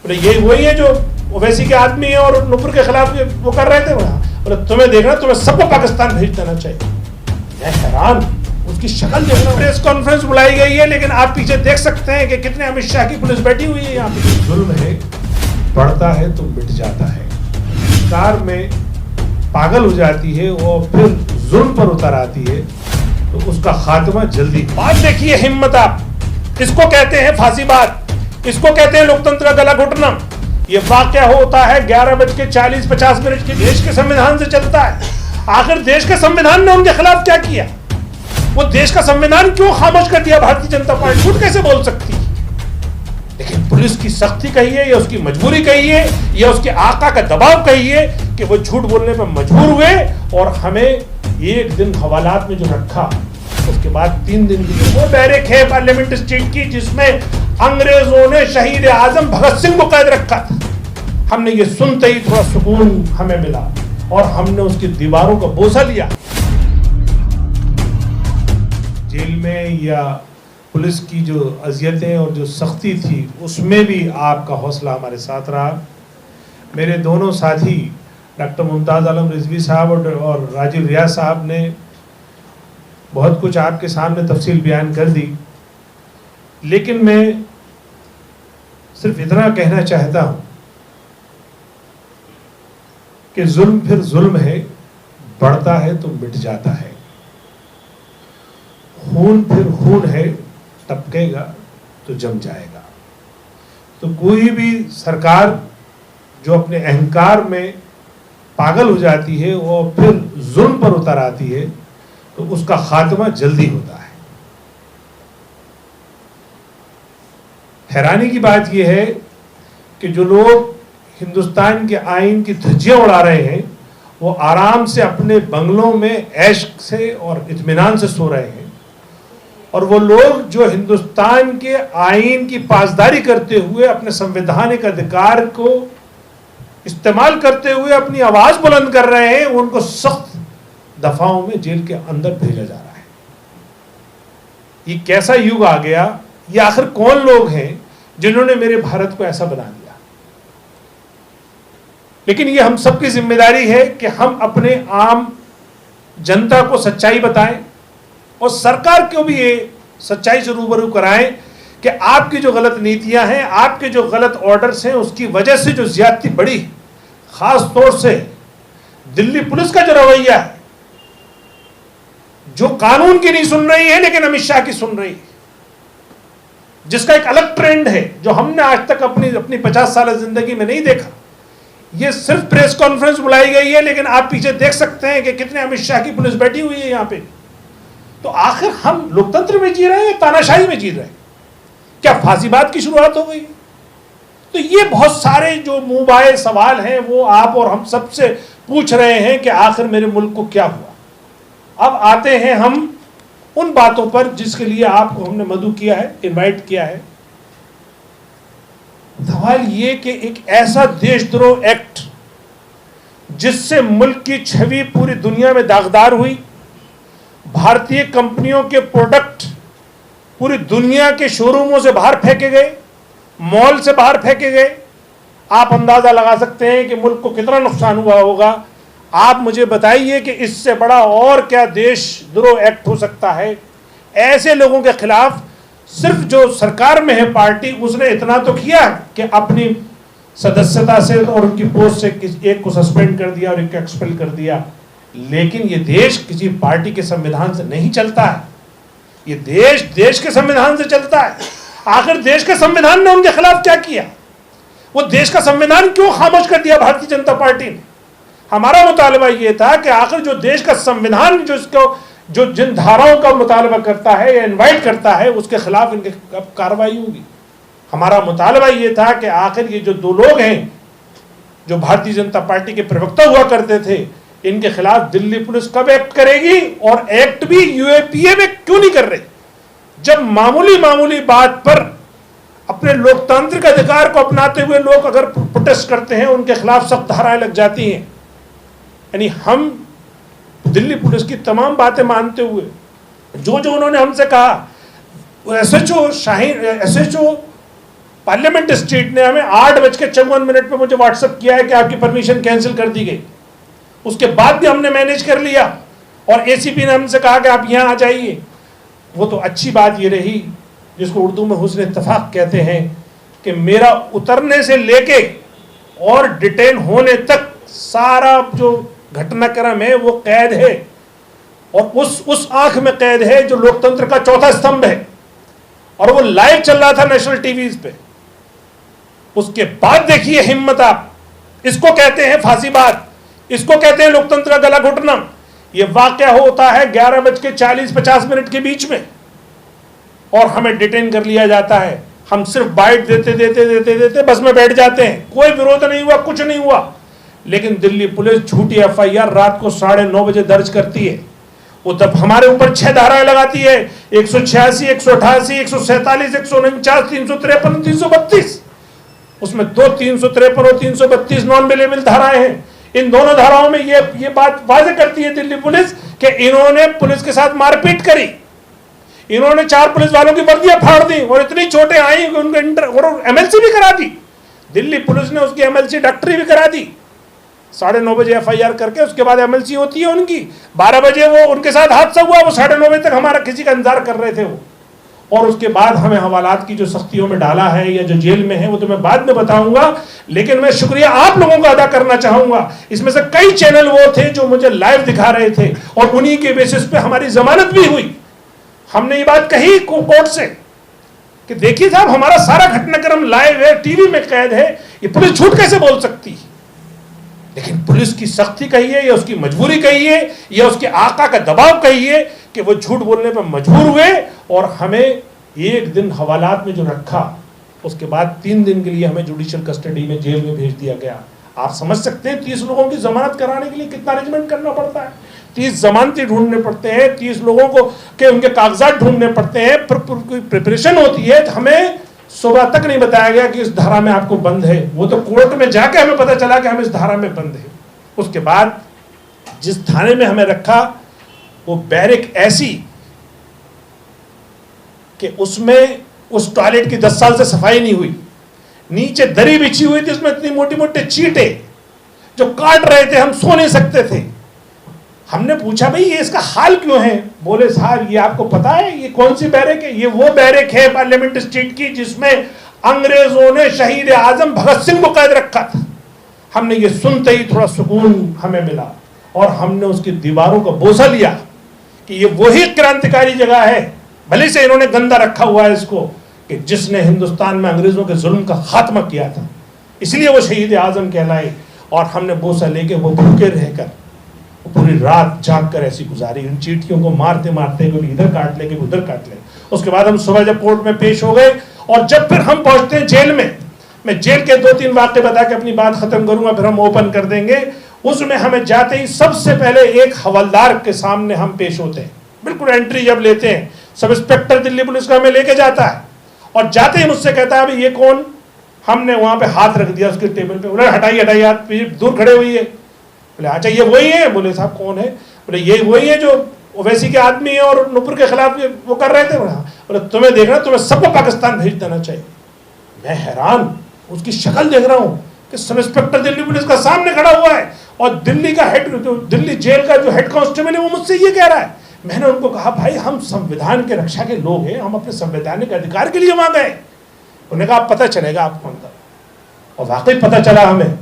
बोले ये वही है जो ओवैसी के आदमी है और नुपुर के खिलाफ वो कर रहे थे वहाँ। बोले तुम्हें देखना, तुम्हें सबको पाकिस्तान भेज देना चाहिए। मैं हैरान, उसकी शक्ल देखना। प्रेस कॉन्फ्रेंस बुलाई गई है, लेकिन आप पीछे देख सकते हैं कि कितने अमित शाह की पुलिस बैठी हुई है यहाँ पे। जुल्म है, बढ़ता है तो मिट जाता है। कार में पागल हो जाती है और फिर जुल्म पर उतर आती है तो उसका खात्मा जल्दी। बात देखिए हिम्मत, आप इसको कहते हैं फांसीबाद, इसको कहते हैं लोकतंत्र का गला घुटना। ये वाकया होता है 11:40-50 के देश के संविधान से चलता है। आखिर देश के संविधान ने उनके खिलाफ क्या किया? वो देश का संविधान क्यों खामोश कर दिया भारतीय जनता पार्टी? झूठ कैसे बोल सकती है? लेकिन पुलिस की सख्ती कहिए या उसकी मजबूरी कहिए या उसके आका का दबाव कहिए कि वो झूठ बोलने पर मजबूर हुए और हमें एक दिन हवालात में जो रखा, उसके बाद 3 दिन की वो बैरक है पार्लियामेंट स्ट्रीट की जिसमें अंग्रेजों ने शहीद आजम भगत सिंह को कैद रखा था। हमने ये सुनते ही थोड़ा सुकून हमें मिला और हमने उसकी दीवारों का बोसा लिया। जेल में या पुलिस की जो अजियतें और जो सख्ती थी उसमें भी आपका हौसला हमारे साथ रहा। मेरे दोनों साथी डॉक्टर मुमताज़ आलम रिजवी साहब और राजीव रियाज साहब ने बहुत कुछ आपके सामने तफसील बयान कर दी, लेकिन मैं सिर्फ इतना कहना चाहता हूँ कि जुल्म फिर जुल्म है, बढ़ता है तो मिट जाता है। खून फिर खून है, टपकेगा तो जम जाएगा। तो कोई भी सरकार जो अपने अहंकार में पागल हो जाती है और फिर जुल्म पर उतर आती है तो उसका खात्मा जल्दी होता है। हैरानी की बात यह है कि जो लोग हिंदुस्तान के आईन की धज्जियां उड़ा रहे हैं वो आराम से अपने बंगलों में ऐश से और इत्मीनान से सो रहे हैं, और वो लोग जो हिंदुस्तान के आईन की पासदारी करते हुए अपने संवैधानिक अधिकार को इस्तेमाल करते हुए अपनी आवाज बुलंद कर रहे हैं, उनको सख्त दफाओं में जेल के अंदर भेजा जा रहा है। ये कैसा युग आ गया? ये आखिर कौन लोग हैं जिन्होंने मेरे भारत को ऐसा बना दिया? लेकिन ये हम सबकी जिम्मेदारी है कि हम अपने आम जनता को सच्चाई बताएं और सरकार को भी ये सच्चाई से रूबरू कराएं कि आपकी जो गलत नीतियां हैं, आपके जो गलत ऑर्डर्स हैं, उसकी वजह से जो ज्यादती बढ़ी, खास तौर से दिल्ली पुलिस का जो रवैया है, जो कानून की नहीं सुन रही है लेकिन अमित शाह की सुन रही है, जिसका एक अलग ट्रेंड है जो हमने आज तक अपनी 50 साल जिंदगी में नहीं देखा। ये सिर्फ प्रेस कॉन्फ्रेंस बुलाई गई है, लेकिन आप पीछे देख सकते हैं कि कितने अमित शाह की पुलिस बैठी हुई है यहाँ पे। तो आखिर हम लोकतंत्र में जी रहे हैं या तानाशाही में जी रहे हैं? क्या फांसीबाद की शुरुआत हो गई? तो ये बहुत सारे जो मुंहबाए सवाल हैं वो आप और हम सबसे पूछ रहे हैं कि आखिर मेरे मुल्क को क्या हुआ। अब आते हैं हम उन बातों पर जिसके लिए आपको हमने मदऊ किया है, इनवाइट किया है। सवाल ये कि एक ऐसा देशद्रोह एक्ट जिससे मुल्क की छवि पूरी दुनिया में दागदार हुई, भारतीय कंपनियों के प्रोडक्ट पूरी दुनिया के शोरूमों से बाहर फेंके गए, मॉल से बाहर फेंके गए। आप अंदाजा लगा सकते हैं कि मुल्क को कितना नुकसान हुआ होगा। आप मुझे बताइए कि इससे बड़ा और क्या देशद्रोह एक्ट हो सकता है? ऐसे लोगों के खिलाफ सिर्फ जो सरकार में है पार्टी, उसने इतना तो किया कि अपनी सदस्यता से और उनकी पोस्ट से एक को सस्पेंड कर दिया और एक को एक्सपेल कर दिया। लेकिन ये देश किसी पार्टी के संविधान से नहीं चलता है, ये देश के संविधान से चलता है। आखिर देश के संविधान ने उनके खिलाफ क्या किया? वो देश का संविधान क्यों खामोश कर दिया भारतीय जनता पार्टी ने? हमारा मुतालबा ये था कि आखिर जो देश का संविधान जो जिन धाराओं का मुतालबा करता है या इनवाइट करता है, उसके खिलाफ इनके कब कार्रवाई होगी। हमारा मुतालबा ये था कि आखिर ये जो 2 लोग हैं जो भारतीय जनता पार्टी के प्रवक्ता हुआ करते थे, इनके खिलाफ दिल्ली पुलिस कब एक्ट करेगी, और एक्ट भी यूएपीए में क्यों नहीं कर रही? जब मामूली बात पर अपने लोकतांत्रिक अधिकार को अपनाते हुए लोग अगर प्रोटेस्ट करते हैं, उनके खिलाफ सख्त धाराएं लग जाती हैं। यानी हम दिल्ली पुलिस की तमाम बातें मानते हुए जो उन्होंने हमसे कहा, एसएचओ पार्लियामेंट स्ट्रीट ने हमें 8:54 पे मुझे व्हाट्सएप किया है कि आपकी परमिशन कैंसिल कर दी गई। उसके बाद भी हमने मैनेज कर लिया और एसीपी ने हमसे कहा कि आप यहाँ आ जाइए। वो तो अच्छी बात ये रही, जिसको उर्दू में हुस्न इत्तफाक कहते हैं, कि मेरा उतरने से लेके और डिटेन होने तक सारा जो घटनाक्रम है वो कैद है, और उस आंख में कैद है जो लोकतंत्र का चौथा स्तंभ है, और वो लाइव चल रहा था नेशनल टीवी पे। उसके बाद देखिए हिम्मत आप, इसको कहते हैं फांसीबाज, इसको कहते हैं लोकतंत्र का गला घुटना। ये वाकया होता है 11:40-50 के बीच में, और हमें डिटेन कर लिया जाता है। हम सिर्फ बाइट देते बस में बैठ जाते हैं, कोई विरोध नहीं हुआ, कुछ नहीं हुआ। लेकिन दिल्ली पुलिस झूठी एफआईआर रात को 9:30 बजे दर्ज करती है। वो तब हमारे ऊपर 6 धाराएं लगाती है, 186, 188, 147, 149, 353, 332। उसमें 2 353 और 332 नॉन अवेलेबल धाराएं हैं। इन दोनों धाराओं में ये बात वाज़ेह करती है दिल्ली पुलिस कि इन्होंने पुलिस के साथ मारपीट करी, इन्होंने 4 पुलिस वालों की वर्दियां फाड़ दी और इतनी चोटें आई कि उनको एमएलसी भी करा दी। दिल्ली पुलिस ने उसकी एमएलसी डॉक्टरी भी करा दी। 9:30 बजे एफआईआर करके उसके बाद एमएलसी होती है उनकी। 12 बजे वो उनके साथ हादसा हुआ, वो 9:30 बजे तक हमारा किसी का इंतजार कर रहे थे वो। और उसके बाद हमें हवालात की जो सख्तियों में डाला है या जो जेल में है वो तो मैं बाद में बताऊंगा। लेकिन मैं शुक्रिया आप लोगों का अदा करना चाहूंगा। इसमें से कई चैनल वो थे जो मुझे लाइव दिखा रहे थे और उन्हीं के बेसिस पे हमारी जमानत भी हुई। हमने ये बात कही कोर्ट से कि देखिए साहब, हमारा सारा घटनाक्रम लाइव है, टीवी में कैद है, ये पुलिस झूठ कैसे बोल सकती है? लेकिन पुलिस की सख्ती कहिए या उसकी मजबूरी कहिए या उसके आका का दबाव कहिए कि वो झूठ बोलने पर मजबूर हुए और हमें एक दिन हवालात में जो रखा, उसके बाद 3 दिन के लिए हमें जुडिशियल कस्टडी में जेल में भेज दिया गया। आप समझ सकते हैं 30 लोगों की जमानत कराने के लिए कितना अरेंजमेंट करना पड़ता है। 30 जमानती ढूंढने पड़ते हैं, 30 लोगों को के उनके कागजात ढूंढने पड़ते हैं, प्रिपरेशन होती है। तो हमें सुबह तक नहीं बताया गया कि इस धारा में आपको बंद है, वो तो कोर्ट में जाके हमें पता चला कि हम इस धारा में बंद है। उसके बाद जिस थाने में हमें रखा वो बैरिक ऐसी कि उसमें उस टॉयलेट की 10 साल से सफाई नहीं हुई, नीचे दरी बिछी हुई थी, उसमें इतनी मोटी मोटी चींटे जो काट रहे थे, हम सो नहीं सकते थे। हमने पूछा भाई ये इसका हाल क्यों है? बोले साहब ये आपको पता है ये कौन सी बैरक है? ये वो बैरक है पार्लियामेंट स्ट्रीट की जिसमें अंग्रेजों ने शहीद आजम भगत सिंह को कैद रखा था। हमने ये सुनते ही थोड़ा सुकून हमें मिला और हमने उसकी दीवारों का बोसा लिया कि ये वही क्रांतिकारी जगह है, भले से इन्होंने गंदा रखा हुआ है इसको, कि जिसने हिंदुस्तान में अंग्रेजों के जुल्म का खात्मा किया था, इसलिए वो शहीद आजम कहलाए। और हमने बोसा लेके वो भूखे रहकर पूरी रात जाग कर ऐसी गुजारी, उन चींटियों को मारते मारते कभी इधर काट ले कभी उधर काट ले। उसके बाद हम सुबह जब कोर्ट में पेश हो गए और जब फिर हम पहुंचते हैं जेल में, मैं जेल के 2-3 वाक़े बता के अपनी बात खत्म करूंगा, फिर हम ओपन कर देंगे। उसमें हमें जाते ही सबसे पहले एक हवलदार के सामने हम पेश होते हैं। बिल्कुल एंट्री जब लेते हैं, सब इंस्पेक्टर दिल्ली पुलिस का हमें लेके जाता है और जाते ही मुझसे कहता है भाई ये कौन? हमने वहां पे हाथ रख दिया उसके टेबल पे, बोले हटाइए हटाइए हाथ, दूर खड़े हुई है। बोले अच्छा ये वही है? बोले साहब कौन है? बोले ये वही है जो ओवैसी के आदमी है और नुपुर के खिलाफ वो कर रहे थे। बोले तुम्हें देखना, तुम्हें सबको पाकिस्तान भेज देना चाहिए। मैं हैरान, उसकी शक्ल देख रहा हूँ कि सब इंस्पेक्टर दिल्ली पुलिस का सामने खड़ा हुआ है और दिल्ली का हेड, दिल्ली जेल का जो हेड कांस्टेबल है वो मुझसे ये कह रहा है। मैंने उनको कहा भाई हम संविधान के रक्षा के लोग हैं, हम अपने संवैधानिक अधिकार के लिए वहां गए। उन्होंने कहा पता चलेगा आपको अंदर, और वाकई पता चला हमें।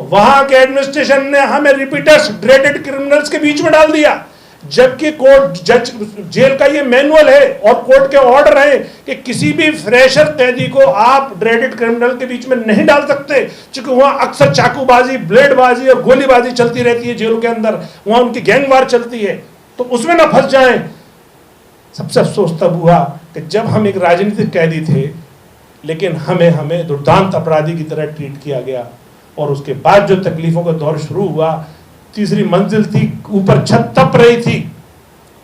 वहां के एडमिनिस्ट्रेशन ने हमें रिपीटर्स, ड्रेडेड क्रिमिनल्स के बीच में डाल दिया, जबकि कोर्ट जज जेल का ये मैनुअल है और कोर्ट के ऑर्डर है कि किसी भी फ्रेशर कैदी को आप ड्रेडेड क्रिमिनल के बीच में नहीं डाल सकते, क्योंकि वहां अक्सर चाकूबाजी, ब्लेडबाजी और गोलीबाजी चलती रहती है जेलों के अंदर, वहां उनकी गैंगवार चलती है, तो उसमें ना फंस जाएं। सबसे अफसोस तब हुआ कि जब हम एक राजनीतिक कैदी थे लेकिन हमें दुर्दांत अपराधी की तरह ट्रीट किया गया। और उसके बाद जो तकलीफों का दौर शुरू हुआ, तीसरी मंजिल थी, ऊपर छत तप रही थी,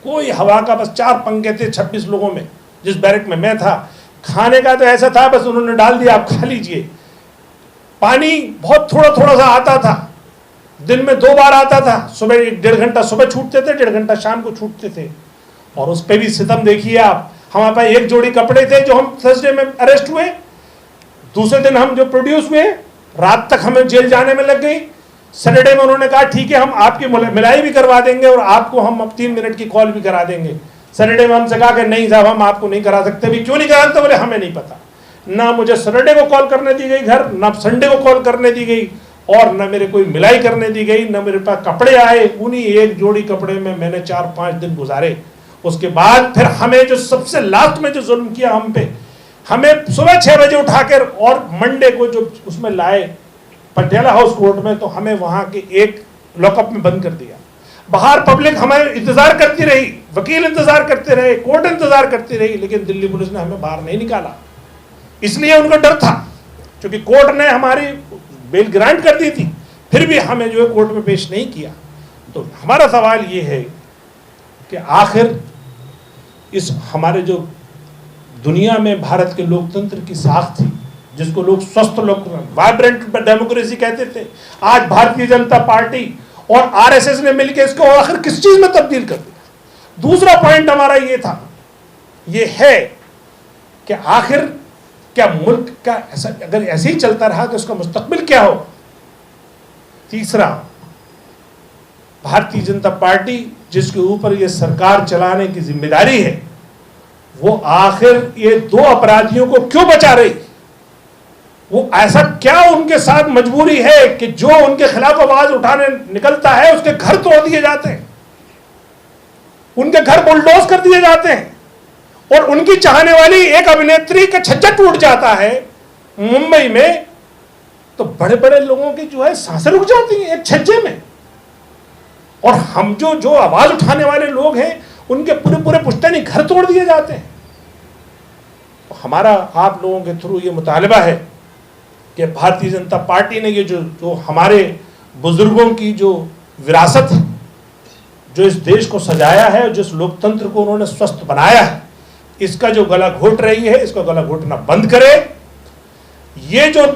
कोई हवा का बस 4 पंखे थे 26 लोगों में, जिस बैरक में मैं था। खाने का तो ऐसा था बस उन्होंने डाल दिया आप खा लीजिए। पानी बहुत थोड़ा थोड़ा सा आता था, दिन में 2 बार आता था, सुबह 1.5 घंटा सुबह छूटते थे, 1.5 घंटा शाम को छूटते थे। और उस पर भी सितम देखिए आप, हमारे पास 1 जोड़ी कपड़े थे जो हम थर्सडे में अरेस्ट हुए, दूसरे दिन हम जो प्रोड्यूस हुए, रात तक हमें जेल जाने में लग गई। सैटरडे में उन्होंने कहा ठीक है हम आपकी मिलाई भी करवा देंगे और आपको हम अब 3 मिनट की कॉल भी करा देंगे। सैटरडे में हमसे कहा कि नहीं साहब हम आपको नहीं करा सकते। भी क्यों नहीं करा सकते? बोले हमें नहीं पता। ना मुझे सैटरडे को कॉल करने दी गई घर, ना संडे को कॉल करने दी गई, और न मेरे कोई मिलाई करने दी गई, न मेरे पास कपड़े आए। उन्हीं एक जोड़ी कपड़े में मैंने 4-5 दिन गुजारे। उसके बाद फिर हमें जो सबसे लास्ट में जो जुल्म किया हम पे, हमें सुबह 6 बजे उठाकर और मंडे को जो उसमें लाए पटियाला हाउस कोर्ट में, तो हमें वहां के एक लॉकअप में बंद कर दिया। बाहर पब्लिक हमें इंतजार करती रही, वकील इंतजार करते रहे, कोर्ट इंतजार करती रही, लेकिन दिल्ली पुलिस ने हमें बाहर नहीं निकाला। इसलिए उनको डर था, क्योंकि कोर्ट ने हमारी बेल ग्रांट कर दी थी, फिर भी हमें जो है कोर्ट में पेश नहीं किया। तो हमारा सवाल ये है कि आखिर इस हमारे जो दुनिया में भारत के लोकतंत्र की साख थी, जिसको लोग स्वस्थ वाइब्रेंट डेमोक्रेसी कहते थे, आज भारतीय जनता पार्टी और आरएसएस ने मिलकर इसको आखिर किस चीज में तब्दील कर दिया। दूसरा पॉइंट हमारा ये था, ये है कि आखिर क्या मुल्क का ऐसा अगर ऐसे ही चलता रहा तो उसका मुस्तकबिल क्या हो। तीसरा, भारतीय जनता पार्टी जिसके ऊपर ये सरकार चलाने की जिम्मेदारी है, वो आखिर ये 2 अपराधियों को क्यों बचा रही? वो ऐसा क्या उनके साथ मजबूरी है कि जो उनके खिलाफ आवाज उठाने निकलता है उसके घर तोड़ दिए जाते हैं, उनके घर बुलडोज कर दिए जाते हैं, और उनकी चाहने वाली एक अभिनेत्री का छज्जा टूट जाता है मुंबई में, तो बड़े बड़े लोगों की जो है सांसें रुक जाती हैं एक छज्जे में। और हम जो आवाज उठाने वाले लोग हैं उनके पूरे पूरे पुश्तैनी घर तोड़ दिए जाते हैं। तो हमारा आप लोगों के थ्रू ये मुतालबा है कि भारतीय जनता पार्टी ने ये जो हमारे बुजुर्गों की जो विरासत है, जो इस देश को सजाया है, जिस लोकतंत्र को उन्होंने स्वस्थ बनाया है, इसका जो गला घोट रही है, इसका गला घोटना बंद करे। ये जो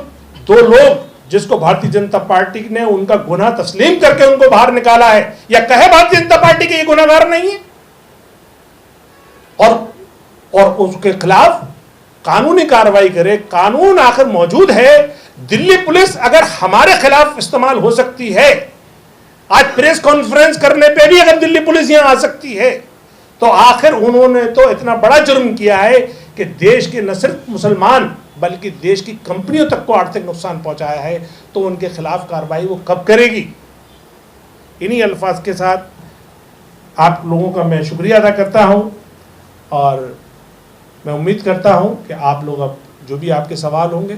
2 लोग जिसको भारतीय जनता पार्टी ने उनका गुनाह तस्लीम करके उनको बाहर निकाला है, या कहे भारतीय जनता पार्टी के ये गुनाहगार नहीं है, और उसके खिलाफ कानूनी कार्रवाई करे। कानून आखिर मौजूद है। दिल्ली पुलिस अगर हमारे खिलाफ इस्तेमाल हो सकती है, आज प्रेस कॉन्फ्रेंस करने पे भी अगर दिल्ली पुलिस यहां आ सकती है, तो आखिर उन्होंने तो इतना बड़ा जुर्म किया है कि देश के न सिर्फ मुसलमान बल्कि देश की कंपनियों तक को आर्थिक नुकसान पहुंचाया है। तो उनके खिलाफ कार्रवाई वो कब करेगी? इन्हीं अल्फाज के साथ आप लोगों का मैं शुक्रिया अदा करता हूं, और मैं उम्मीद करता हूं कि आप लोग अब जो भी आपके सवाल होंगे